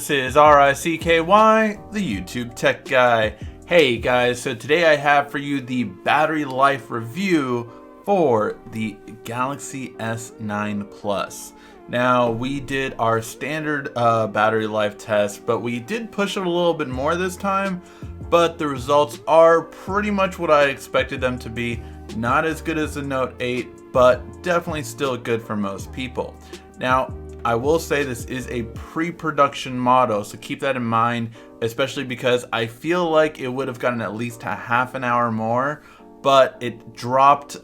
This is RICKY, the YouTube tech guy. Hey guys, so today I have for you the battery life review for the Galaxy S9 Plus. Now, we did our standard battery life test, but we did push it a little bit more this time, but the results are pretty much what I expected them to be. Not as good as the Note 8, but definitely still good for most people. Now, I will say this is a pre-production model, so keep that in mind, especially because I feel like it would have gotten at least a half an hour more, but it dropped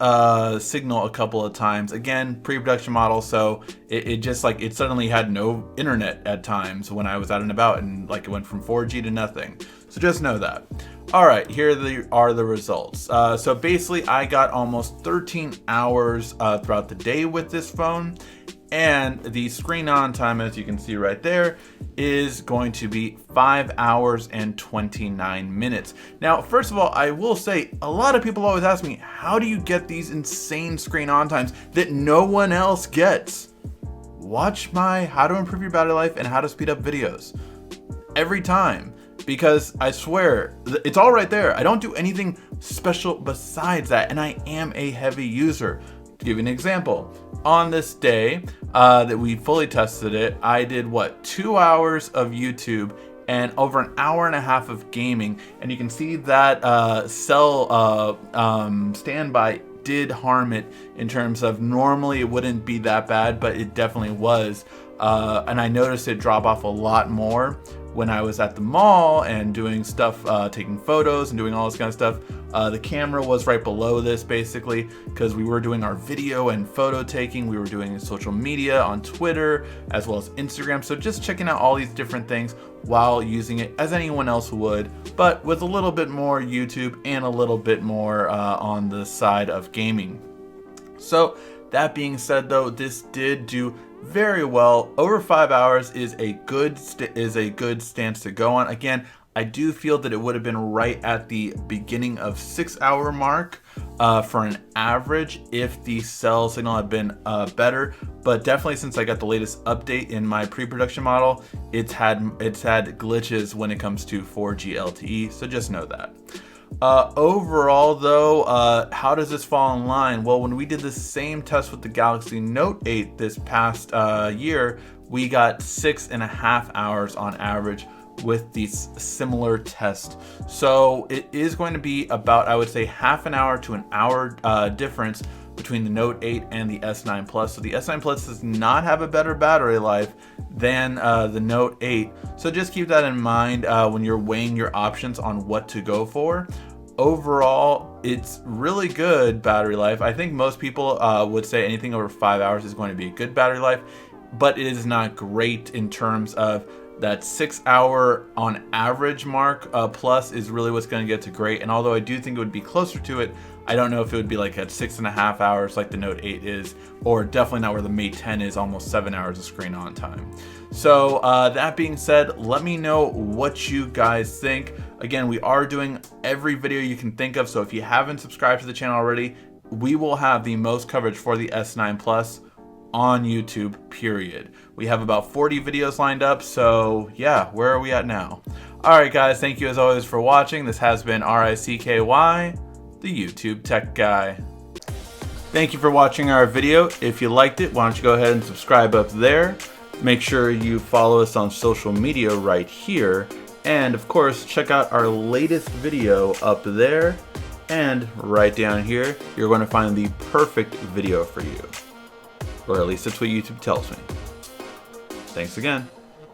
signal a couple of times. Again, pre-production model, so it suddenly had no internet at times when I was out and about, and like it went from 4G to nothing. So just know that. All right, here are the results. So basically, I got almost 13 hours throughout the day with this phone. And the screen on time, as you can see right there, is going to be 5 hours and 29 minutes. Now, first of all, I will say, a lot of people always ask me, how do you get these insane screen on times that no one else gets? Watch my How to Improve Your Battery Life and How to Speed Up videos. Every time. Because I swear, it's all right there. I don't do anything special besides that, and I am a heavy user. To give you an example, on this day that we fully tested it, I did 2 hours of YouTube and over an hour and a half of gaming, and you can see that cell standby did harm it in terms of normally it wouldn't be that bad, but it definitely was, and I noticed it drop off a lot more when I was at the mall and doing stuff, taking photos and doing all this kind of stuff. The camera was right below this basically because we were doing our video and photo taking. We were doing social media on Twitter as well as Instagram. So just checking out all these different things while using it as anyone else would, but with a little bit more YouTube and a little bit more on the side of gaming. So that being said though, this did do very well. Over 5 hours is a good stance to go on. Again, I do feel that it would have been right at the beginning of 6 hour mark for an average if the cell signal had been better. But definitely since I got the latest update in my pre-production model, it's had glitches when it comes to 4G LTE. So just know that. Overall though, how does this fall in line? Well, when we did the same test with the Galaxy Note 8 this past year, we got 6.5 hours on average with these similar tests. So it is going to be about, I would say, half an hour to an hour difference between the Note 8 and the S9 Plus. So the S9 Plus does not have a better battery life than the Note 8. So just keep that in mind when you're weighing your options on what to go for. Overall, it's really good battery life. I think most people would say anything over 5 hours is going to be a good battery life, but it is not great in terms of that 6 hour on average mark plus is really what's going to get to great. And although I do think it would be closer to it, I don't know if it would be like at 6.5 hours like the Note 8 is, or definitely not where the Mate 10 is, almost 7 hours of screen on time. So that being said, let me know what you guys think. Again, we are doing every video you can think of, so if you haven't subscribed to the channel already, we will have the most coverage for the S9 Plus on YouTube, period. We have about 40 videos lined up, so yeah, where are we at now? Alright guys, thank you as always for watching. This has been RICKY, the YouTube tech guy. Thank you for watching our video. If you liked it, why don't you go ahead and subscribe up there. Make sure you follow us on social media right here. And of course, check out our latest video up there. And right down here, you're going to find the perfect video for you. Or at least that's what YouTube tells me. Thanks again.